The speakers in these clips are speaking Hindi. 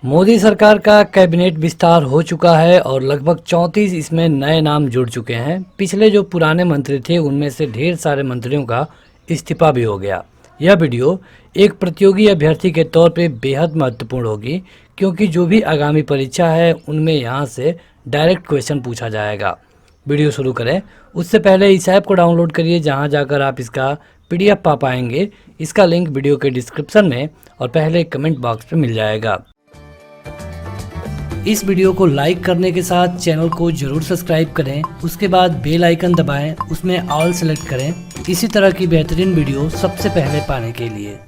मोदी सरकार का कैबिनेट विस्तार हो चुका है और लगभग 34 इसमें नए नाम जुड़ चुके हैं। पिछले जो पुराने मंत्री थे उनमें से ढेर सारे मंत्रियों का इस्तीफा भी हो गया। यह वीडियो एक प्रतियोगी अभ्यर्थी के तौर पे बेहद महत्वपूर्ण होगी, क्योंकि जो भी आगामी परीक्षा है उनमें यहाँ से डायरेक्ट क्वेश्चन पूछा जाएगा। वीडियो शुरू करें उससे पहले इस ऐप को डाउनलोड करिए, जहाँ जाकर आप इसका PDF पा पाएंगे। इसका लिंक वीडियो के डिस्क्रिप्शन में और पहले कमेंट बॉक्स में मिल जाएगा। इस वीडियो को लाइक करने के साथ चैनल को जरूर सब्सक्राइब करें, उसके बाद बेल आइकन दबाएं, उसमें ऑल सेलेक्ट करें इसी तरह की बेहतरीन वीडियो सबसे पहले पाने के लिए।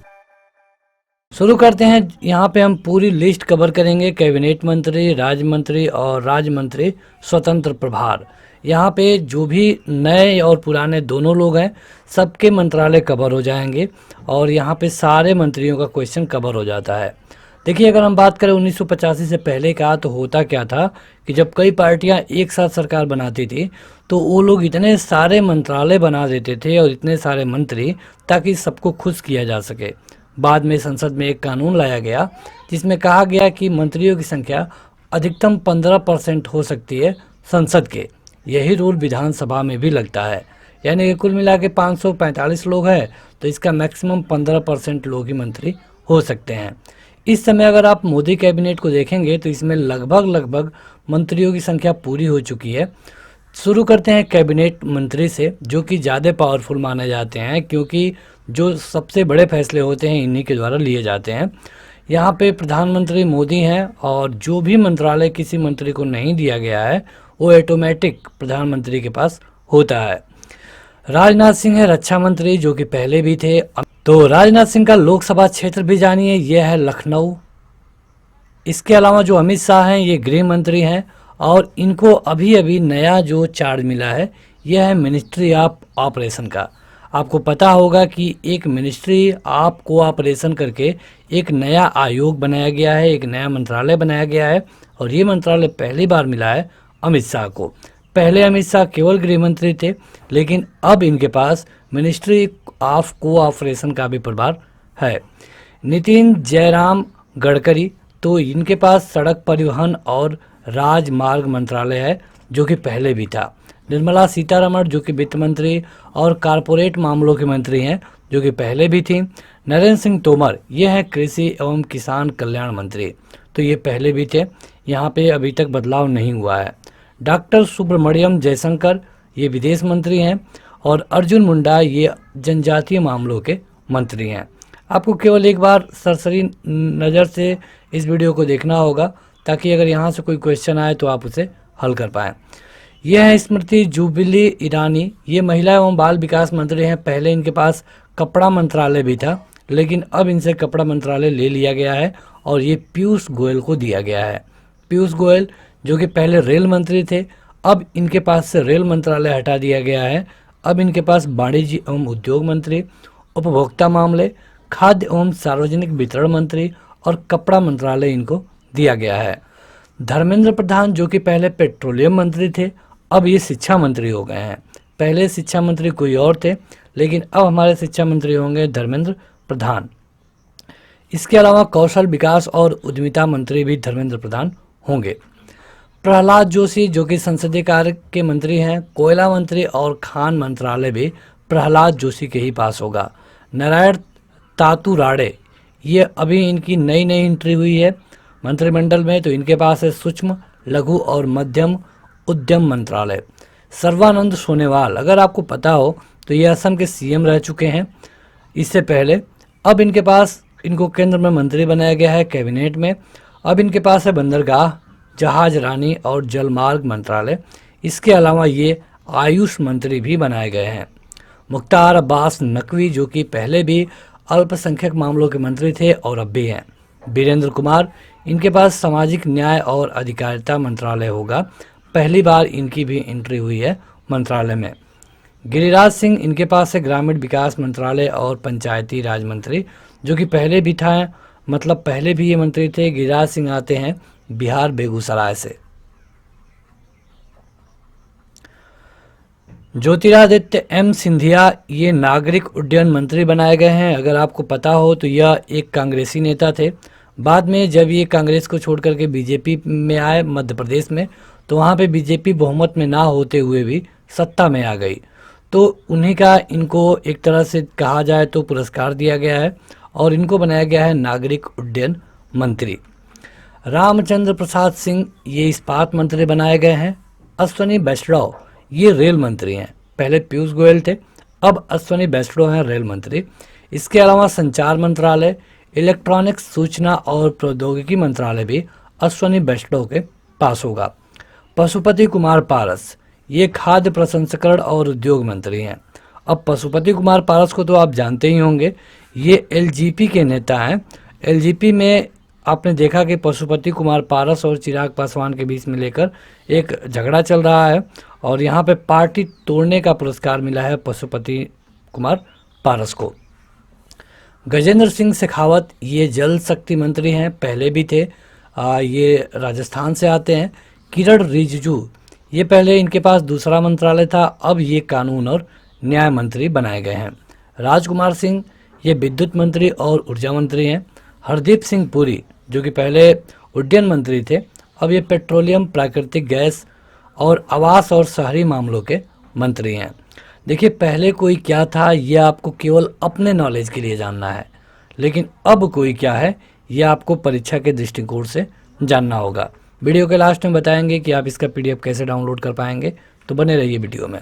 शुरू करते हैं। यहाँ पे हम पूरी लिस्ट कवर करेंगे, कैबिनेट मंत्री, राज्य मंत्री और राज्य मंत्री स्वतंत्र प्रभार। यहाँ पे जो भी नए और पुराने दोनों लोग हैं सबके मंत्रालय कवर हो जाएंगे और यहाँ पे सारे मंत्रियों का क्वेश्चन कवर हो जाता है। देखिए, अगर हम बात करें 1985 से पहले का, तो होता क्या था कि जब कई पार्टियां एक साथ सरकार बनाती थी तो वो लोग इतने सारे मंत्रालय बना देते थे और इतने सारे मंत्री, ताकि सबको खुश किया जा सके। बाद में संसद में एक कानून लाया गया जिसमें कहा गया कि मंत्रियों की संख्या अधिकतम 15% हो सकती है संसद के। यही रूल विधानसभा में भी लगता है, यानी कि कुल मिला के 545 लोग हैं तो इसका मैक्सिमम 15% लोग ही मंत्री हो सकते हैं। इस समय अगर आप मोदी कैबिनेट को देखेंगे तो इसमें लगभग मंत्रियों की संख्या पूरी हो चुकी है। शुरू करते हैं कैबिनेट मंत्री से, जो कि ज़्यादा पावरफुल माने जाते हैं, क्योंकि जो सबसे बड़े फैसले होते हैं इन्हीं के द्वारा लिए जाते हैं। यहाँ पे प्रधानमंत्री मोदी हैं और जो भी मंत्रालय किसी मंत्री को नहीं दिया गया है वो ऑटोमेटिक प्रधानमंत्री के पास होता है। राजनाथ सिंह है रक्षा मंत्री, जो कि पहले भी थे। तो राजनाथ सिंह का लोकसभा क्षेत्र भी जानिए, यह है लखनऊ। इसके अलावा जो अमित शाह हैं ये गृह मंत्री हैं और इनको अभी अभी नया जो चार्ज मिला है यह है मिनिस्ट्री ऑफ ऑपरेशन का। आपको पता होगा कि एक मिनिस्ट्री ऑफ कोऑपरेशन करके एक नया आयोग बनाया गया है, एक नया मंत्रालय बनाया गया है और ये मंत्रालय पहली बार मिला है अमित शाह को। पहले अमित शाह केवल गृह मंत्री थे, लेकिन अब इनके पास मिनिस्ट्री ऑफ कोऑपरेशन का भी प्रभार है। नितिन जयराम गडकरी, तो इनके पास सड़क परिवहन और राजमार्ग मंत्रालय है, जो कि पहले भी था। निर्मला सीतारमण, जो कि वित्त मंत्री और कारपोरेट मामलों के मंत्री हैं, जो कि पहले भी थी। नरेंद्र सिंह तोमर, ये हैं कृषि एवं किसान कल्याण मंत्री, तो ये पहले भी थे, यहाँ पे अभी तक बदलाव नहीं हुआ है। डॉक्टर सुब्रमण्यम जयशंकर, ये विदेश मंत्री हैं और अर्जुन मुंडा ये जनजातीय मामलों के मंत्री हैं। आपको केवल एक बार सरसरी नज़र से इस वीडियो को देखना होगा, ताकि अगर यहाँ से कोई क्वेश्चन आए तो आप उसे हल कर पाएँ। यह है स्मृति जुबिली ईरानी, ये महिला एवं बाल विकास मंत्री हैं। पहले इनके पास कपड़ा मंत्रालय भी था, लेकिन अब इनसे कपड़ा मंत्रालय ले लिया गया है और ये पीयूष गोयल को दिया गया है। पीयूष गोयल, जो कि पहले रेल मंत्री थे, अब इनके पास से रेल मंत्रालय हटा दिया गया है। अब इनके पास वाणिज्य एवं उद्योग मंत्री, उपभोक्ता मामले, खाद्य एवं सार्वजनिक वितरण मंत्री और कपड़ा मंत्रालय इनको दिया गया है। धर्मेंद्र प्रधान, जो कि पहले पेट्रोलियम मंत्री थे, अब ये शिक्षा मंत्री हो गए हैं। पहले शिक्षा मंत्री कोई और थे, लेकिन अब हमारे शिक्षा मंत्री होंगे धर्मेंद्र प्रधान। इसके अलावा कौशल विकास और उद्यमिता मंत्री भी धर्मेंद्र प्रधान होंगे। प्रहलाद जोशी, जो कि संसदीय कार्य के मंत्री हैं। कोयला मंत्री और खान मंत्रालय भी प्रहलाद जोशी के ही पास होगा। नारायण तातू राणे, ये अभी इनकी नई एंट्री हुई है मंत्रिमंडल में, तो इनके पास है सूक्ष्म, लघु और मध्यम उद्यम मंत्रालय। सर्बानंद सोनोवाल, अगर आपको पता हो तो ये असम के CM रह चुके हैं इससे पहले। अब इनके पास इनको केंद्र में मंत्री बनाया गया है कैबिनेट में। अब इनके पास है बंदरगाह, जहाज रानी और जलमार्ग मंत्रालय। इसके अलावा ये आयुष मंत्री भी बनाए गए हैं। मुख्तार अब्बास नकवी, जो कि पहले भी अल्पसंख्यक मामलों के मंत्री थे और अब भी हैं। वीरेंद्र कुमार, इनके पास सामाजिक न्याय और अधिकारिता मंत्रालय होगा। पहली बार इनकी भी एंट्री हुई है मंत्रालय में। गिरिराज सिंह, इनके पास है ग्रामीण विकास मंत्रालय और पंचायती राज मंत्री, जो कि पहले भी था, मतलब पहले भी ये मंत्री थे। गिरिराज सिंह आते हैं बिहार बेगूसराय से। ज्योतिरादित्य M सिंधिया, ये नागरिक उड्डयन मंत्री बनाए गए हैं। अगर आपको पता हो तो यह एक कांग्रेसी नेता थे बाद में जब ये कांग्रेस को छोड़ करके बीजेपी में आए मध्य प्रदेश में, तो वहाँ पे बीजेपी बहुमत में ना होते हुए भी सत्ता में आ गई। तो उन्हीं का इनको एक तरह से कहा जाए तो पुरस्कार दिया गया है और इनको बनाया गया है नागरिक उड्डयन मंत्री। रामचंद्र प्रसाद सिंह ये इस्पात मंत्री बनाए गए हैं। अश्वनी वैष्णव ये रेल मंत्री हैं। पहले पीयूष गोयल थे, अब अश्वनी वैष्णव हैं रेल मंत्री। इसके अलावा संचार मंत्रालय, इलेक्ट्रॉनिक्स सूचना और प्रौद्योगिकी मंत्रालय भी अश्वनी वैष्णव के पास होगा। पशुपति कुमार पारस ये खाद्य प्रसंस्करण और उद्योग मंत्री हैं। अब पशुपति कुमार पारस को तो आप जानते ही होंगे, ये एलजेपी के नेता हैं। एलजेपी में आपने देखा कि पशुपति कुमार पारस और चिराग पासवान के बीच में लेकर एक झगड़ा चल रहा है और यहाँ पे पार्टी तोड़ने का पुरस्कार मिला है पशुपति कुमार पारस को। गजेंद्र सिंह शेखावत ये जल शक्ति मंत्री हैं, पहले भी थे, ये राजस्थान से आते हैं। किरण रिजिजू ये पहले इनके पास दूसरा मंत्रालय था, अब ये कानून और न्याय मंत्री बनाए गए हैं। राजकुमार सिंह ये विद्युत मंत्री और ऊर्जा मंत्री हैं। हरदीप सिंह पुरी जो कि पहले उड्डयन मंत्री थे, अब ये पेट्रोलियम, प्राकृतिक गैस और आवास और शहरी मामलों के मंत्री हैं। देखिए पहले कोई क्या था ये आपको केवल अपने नॉलेज के लिए जानना है, लेकिन अब कोई क्या है ये आपको परीक्षा के दृष्टिकोण से जानना होगा। वीडियो के लास्ट में बताएंगे कि आप इसका PDF कैसे डाउनलोड कर पाएंगे, तो बने रहिए वीडियो में।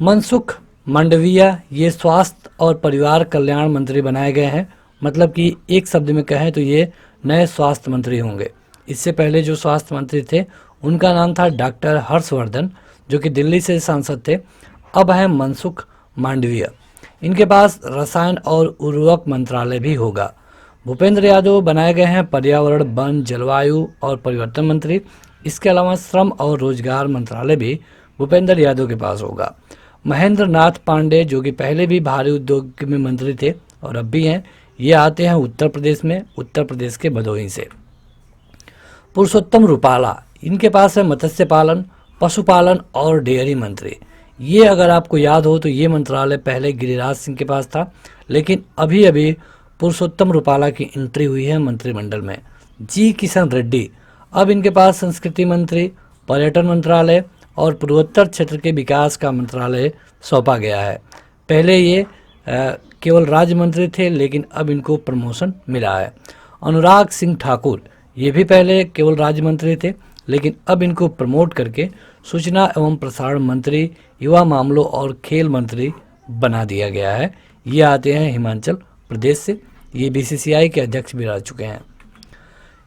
मनसुख मांडविया ये स्वास्थ्य और परिवार कल्याण मंत्री बनाए गए हैं। मतलब कि एक शब्द में कहें तो ये नए स्वास्थ्य मंत्री होंगे। इससे पहले जो स्वास्थ्य मंत्री थे उनका नाम था डॉक्टर हर्षवर्धन, जो कि दिल्ली से सांसद थे। अब है मनसुख मांडविया। इनके पास रसायन और उर्वरक मंत्रालय भी होगा। भूपेंद्र यादव बनाए गए हैं पर्यावरण, वन, जलवायु और परिवर्तन मंत्री। इसके अलावा श्रम और रोजगार मंत्रालय भी भूपेंद्र यादव के पास होगा। महेंद्र नाथ पांडे जो कि पहले भी भारी उद्योग में मंत्री थे और अब भी हैं, ये आते हैं उत्तर प्रदेश में, उत्तर प्रदेश के भदोही से। पुरुषोत्तम रूपाला इनके पास है मत्स्य पालन, पशुपालन और डेयरी मंत्री। ये अगर आपको याद हो तो ये मंत्रालय पहले गिरिराज सिंह के पास था, लेकिन अभी अभी पुरुषोत्तम रूपाला की एंट्री हुई है मंत्रिमंडल में। जी किशन रेड्डी अब इनके पास संस्कृति मंत्री, पर्यटन मंत्रालय और पूर्वोत्तर क्षेत्र के विकास का मंत्रालय सौंपा गया है। पहले ये केवल राज्य मंत्री थे, लेकिन अब इनको प्रमोशन मिला है। अनुराग सिंह ठाकुर ये भी पहले केवल राज्य मंत्री थे, लेकिन अब इनको प्रमोट करके सूचना एवं प्रसारण मंत्री, युवा मामलों और खेल मंत्री बना दिया गया है। ये आते हैं हिमाचल प्रदेश से, ये BCCI के अध्यक्ष भी रह चुके हैं।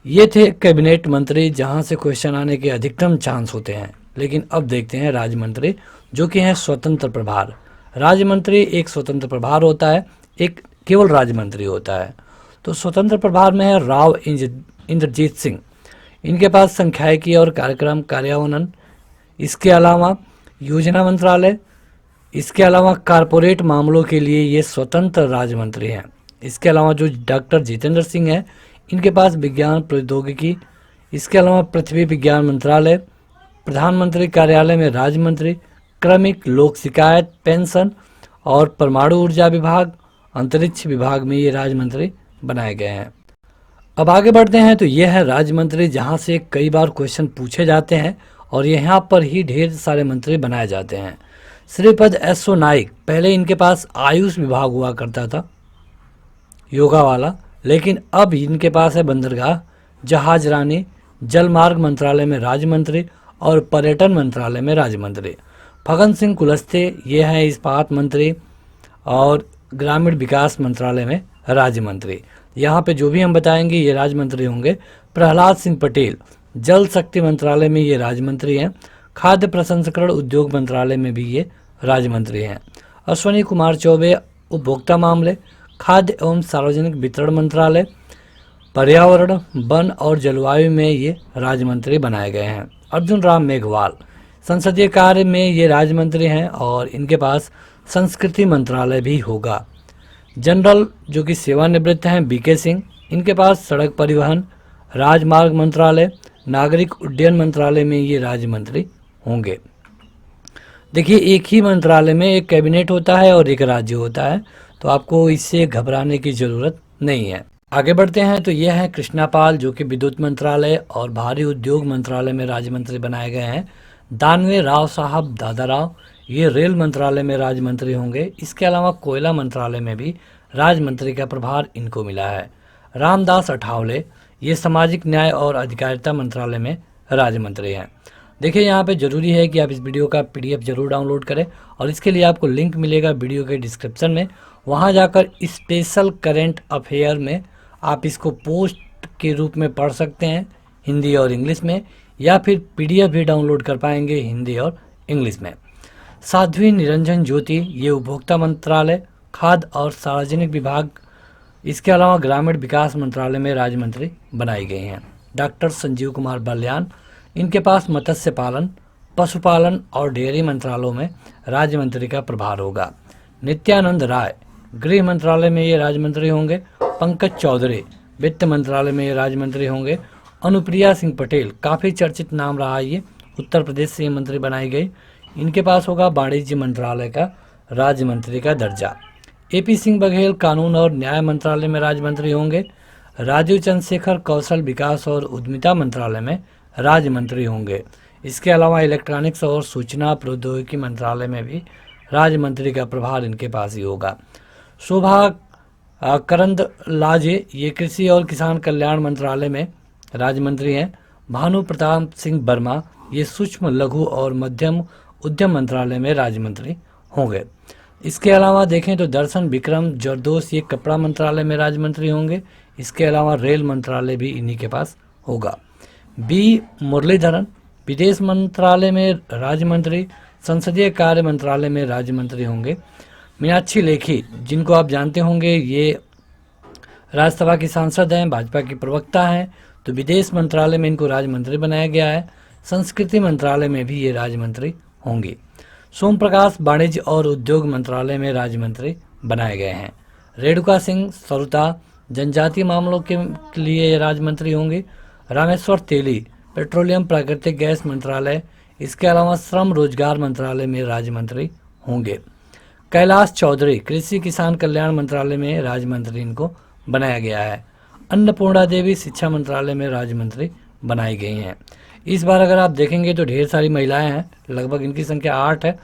ये थे कैबिनेट मंत्री जहां से क्वेश्चन आने के अधिकतम चांस होते हैं। लेकिन अब देखते हैं राज्य मंत्री जो कि हैं स्वतंत्र प्रभार। राज्य मंत्री एक स्वतंत्र प्रभार होता है, एक केवल राज्य मंत्री होता है। तो स्वतंत्र प्रभार में है राव इंद्रजीत सिंह। इनके पास संख्यायिकी और कार्यक्रम कार्यान्वयन, इसके अलावा योजना मंत्रालय, इसके अलावा कारपोरेट मामलों के लिए ये स्वतंत्र राज्य मंत्री हैं। इसके अलावा जो डॉक्टर जितेंद्र सिंह हैं इनके पास विज्ञान प्रौद्योगिकी, इसके अलावा पृथ्वी विज्ञान मंत्रालय, प्रधानमंत्री कार्यालय में राज्य मंत्री, क्रमिक लोक शिकायत, पेंशन और परमाणु ऊर्जा विभाग, अंतरिक्ष विभाग में ये राज्य मंत्री बनाए गए हैं। अब आगे बढ़ते हैं तो ये है राज्य मंत्री जहाँ से कई बार क्वेश्चन पूछे जाते हैं और यहाँ पर ही ढेर सारे मंत्री बनाए जाते हैं। श्रीपद एसो नाइक पहले इनके पास आयुष विभाग हुआ करता था, योगा वाला, लेकिन अब इनके पास है बंदरगाह, जहाज रानी, जल मार्ग मंत्रालय में राज्य मंत्री और पर्यटन मंत्रालय में राज्य मंत्री। फगन सिंह कुलस्ते ये हैं इस्पात मंत्री और ग्रामीण विकास मंत्रालय में राज्य मंत्री। यहाँ पे जो भी हम बताएंगे ये राज्य मंत्री होंगे। प्रहलाद सिंह पटेल जल शक्ति मंत्रालय में ये राज्य मंत्री हैं। खाद्य प्रसंस्करण उद्योग मंत्रालय में भी ये राज्य मंत्री हैं। अश्वनी कुमार चौबे उपभोक्ता मामले, खाद्य एवं सार्वजनिक वितरण मंत्रालय, पर्यावरण, वन और जलवायु में ये राज्य मंत्री बनाए गए हैं। अर्जुन राम मेघवाल संसदीय कार्य में ये राज्य मंत्री हैं और इनके पास संस्कृति मंत्रालय भी होगा। जनरल जो कि सेवानिवृत्त हैं BK सिंह, इनके पास सड़क परिवहन, राजमार्ग मंत्रालय, नागरिक उड्डयन मंत्रालय में ये राज्य मंत्री होंगे। देखिए एक ही मंत्रालय में एक कैबिनेट होता है और एक राज्य होता है, तो आपको इससे घबराने की ज़रूरत नहीं है। आगे बढ़ते हैं तो यह है कृष्णा पाल, जो कि विद्युत मंत्रालय और भारी उद्योग मंत्रालय में राज्य मंत्री बनाए गए हैं। दानवे राव साहब दादाराव, ये रेल मंत्रालय में राज्य मंत्री होंगे। इसके अलावा कोयला मंत्रालय में भी राज्य मंत्री का प्रभार इनको मिला है। रामदास अठावले, ये सामाजिक न्याय और अधिकारिता मंत्रालय में राज्य मंत्री हैं। देखिए यहाँ पे ज़रूरी है कि आप इस वीडियो का PDF जरूर डाउनलोड करें, और इसके लिए आपको लिंक मिलेगा वीडियो के डिस्क्रिप्शन में। वहाँ जाकर स्पेशल करेंट अफेयर में आप इसको पोस्ट के रूप में पढ़ सकते हैं, हिंदी और इंग्लिश में, या फिर PDF भी डाउनलोड कर पाएंगे हिंदी और इंग्लिश में। साध्वी निरंजन ज्योति, ये उपभोक्ता मंत्रालय, खाद्य और सार्वजनिक विभाग, इसके अलावा ग्रामीण विकास मंत्रालय में राज्य मंत्री बनाई गई हैं। डॉक्टर संजीव कुमार बल्यान, इनके पास मत्स्य पालन, पशुपालन और डेयरी मंत्रालयों में राज्य मंत्री का प्रभार होगा। नित्यानंद राय, गृह मंत्रालय में ये राज्य मंत्री होंगे। पंकज चौधरी, वित्त मंत्रालय में ये राज्य मंत्री होंगे। अनुप्रिया सिंह पटेल, काफ़ी चर्चित नाम रहा, ये उत्तर प्रदेश से ये मंत्री बनाई गई। इनके पास होगा वाणिज्य मंत्रालय का राज्य मंत्री का दर्जा। AP सिंह बघेल, कानून और न्याय मंत्रालय में राज्य मंत्री होंगे। राजीव चंद्रशेखर, कौशल विकास और उद्यमिता मंत्रालय में राज्य मंत्री होंगे। इसके अलावा इलेक्ट्रॉनिक्स और सूचना प्रौद्योगिकी मंत्रालय में भी राज्य मंत्री का प्रभार इनके पास ही होगा। शोभा करंदलाजे, ये कृषि और किसान कल्याण मंत्रालय में राज्य मंत्री हैं। भानु प्रताप सिंह वर्मा, ये सूक्ष्म लघु और मध्यम उद्यम मंत्रालय में राज्य मंत्री होंगे। इसके अलावा देखें तो दर्शन विक्रम जरदोश, ये कपड़ा मंत्रालय में राज्य मंत्री होंगे। इसके अलावा रेल मंत्रालय भी इन्हीं के पास होगा। B मुरलीधरन, विदेश मंत्रालय में राज्य मंत्री, संसदीय कार्य मंत्रालय में राज्य मंत्री होंगे। मीनाक्षी लेखी, जिनको आप जानते होंगे, ये राज्यसभा की सांसद हैं, भाजपा की प्रवक्ता हैं, तो विदेश मंत्रालय में इनको राज्य मंत्री बनाया गया है। संस्कृति मंत्रालय में भी ये राज्य मंत्री होंगे। सोम प्रकाश, वाणिज्य और उद्योग मंत्रालय में राज्य मंत्री बनाए गए हैं। रेणुका सिंह सरुता, जनजातीय मामलों के लिए राज्य मंत्री होंगे। रामेश्वर तेली, पेट्रोलियम प्राकृतिक गैस मंत्रालय, इसके अलावा श्रम रोजगार मंत्रालय में राज्य मंत्री होंगे। कैलाश चौधरी, कृषि किसान कल्याण मंत्रालय में राज्य मंत्री इनको बनाया गया है। अन्नपूर्णा देवी, शिक्षा मंत्रालय में राज्य मंत्री बनाई गई हैं। इस बार अगर आप देखेंगे तो ढेर सारी महिलाएं हैं, लगभग इनकी संख्या 8 है,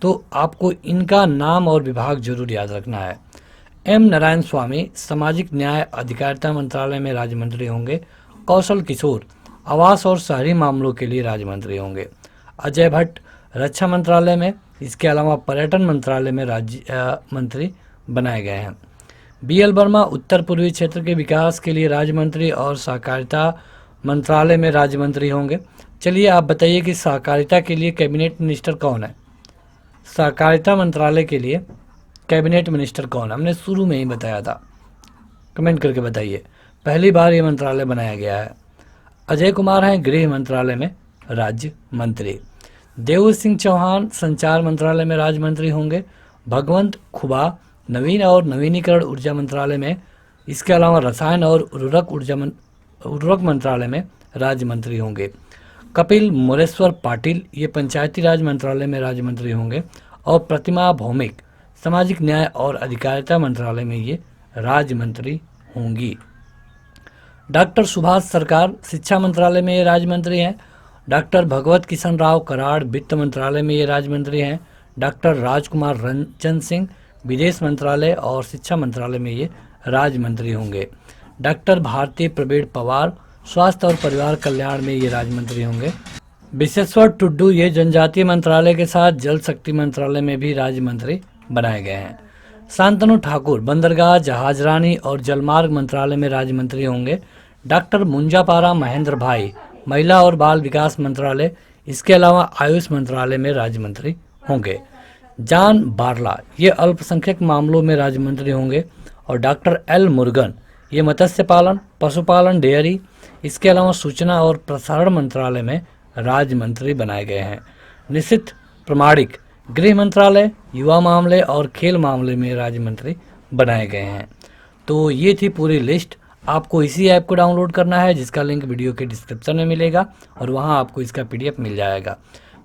तो आपको इनका नाम और विभाग जरूर याद रखना है। M नारायण स्वामी, सामाजिक न्याय अधिकारिता मंत्रालय में राज्य मंत्री होंगे। कौशल किशोर, आवास और शहरी मामलों के लिए राज्य मंत्री होंगे। अजय भट्ट, रक्षा मंत्रालय में, इसके अलावा पर्यटन मंत्रालय में राज्य मंत्री बनाए गए हैं। BL वर्मा, उत्तर पूर्वी क्षेत्र के विकास के लिए राज्य मंत्री और सहकारिता मंत्रालय में राज्य मंत्री होंगे। चलिए आप बताइए कि सहकारिता के लिए कैबिनेट मिनिस्टर कौन है? सहकारिता मंत्रालय के लिए कैबिनेट मिनिस्टर कौन है? हमने शुरू में ही बताया था, कमेंट करके बताइए। पहली बार ये मंत्रालय बनाया गया है। अजय कुमार हैं गृह मंत्रालय में राज्य मंत्री। देव सिंह चौहान, संचार मंत्रालय में राज्य मंत्री होंगे। भगवंत खुबा, नवीन और नवीनीकरण ऊर्जा मंत्रालय में, इसके अलावा रसायन और उर्वरक मंत्रालय में राज्य मंत्री होंगे। कपिल मोरेश्वर पाटिल, ये पंचायती राज मंत्रालय में राज्य मंत्री होंगे। और प्रतिमा भौमिक, सामाजिक न्याय और अधिकारिता मंत्रालय में ये राज्य मंत्री होंगी। डॉक्टर सुभाष सरकार, शिक्षा मंत्रालय में ये राज्य मंत्री हैं। डॉक्टर भगवत किशन राव कराड़, वित्त मंत्रालय में ये राज्य मंत्री हैं। डॉक्टर राजकुमार रंजन सिंह, विदेश मंत्रालय और शिक्षा मंत्रालय में ये राज्य मंत्री होंगे। डॉक्टर भारती प्रवीण पवार, स्वास्थ्य और परिवार कल्याण में ये राज्य मंत्री होंगे। विश्वेश्वर टुड्डू, ये जनजातीय मंत्रालय के साथ जल शक्ति मंत्रालय में भी राज्य मंत्री बनाए गए हैं। शांतनु ठाकुर, बंदरगाह, जहाजरानी और जलमार्ग मंत्रालय में राज्य मंत्री होंगे। डॉक्टर मुंजापारा महेंद्र भाई, महिला और बाल विकास मंत्रालय, इसके अलावा आयुष मंत्रालय में राज्य मंत्री होंगे। जॉन बारला, ये अल्पसंख्यक मामलों में राज्य मंत्री होंगे। और डॉक्टर L मुरुगन, ये मत्स्य पालन, पशुपालन, डेयरी, इसके अलावा सूचना और प्रसारण मंत्रालय में राज्य मंत्री बनाए गए हैं। निशित प्रमाणिक, गृह मंत्रालय, युवा मामले और खेल मामले में राज्य मंत्री बनाए गए हैं। तो ये थी पूरी लिस्ट। आपको इसी ऐप को डाउनलोड करना है, जिसका लिंक वीडियो के डिस्क्रिप्शन में मिलेगा, और वहाँ आपको इसका PDF मिल जाएगा।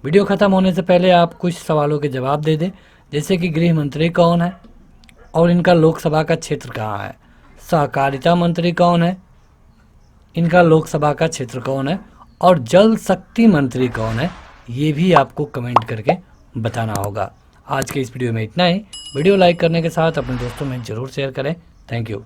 वीडियो ख़त्म होने से पहले आप कुछ सवालों के जवाब दे दें, जैसे कि गृह मंत्री कौन है और इनका लोकसभा का क्षेत्र कहाँ है। सहकारिता मंत्री कौन है, इनका लोकसभा का क्षेत्र कौन है और जल शक्ति मंत्री कौन है, ये भी आपको कमेंट करके बताना होगा। आज के इस वीडियो में इतना ही। वीडियो लाइक करने के साथ अपने दोस्तों में ज़रूर शेयर करें। Thank you.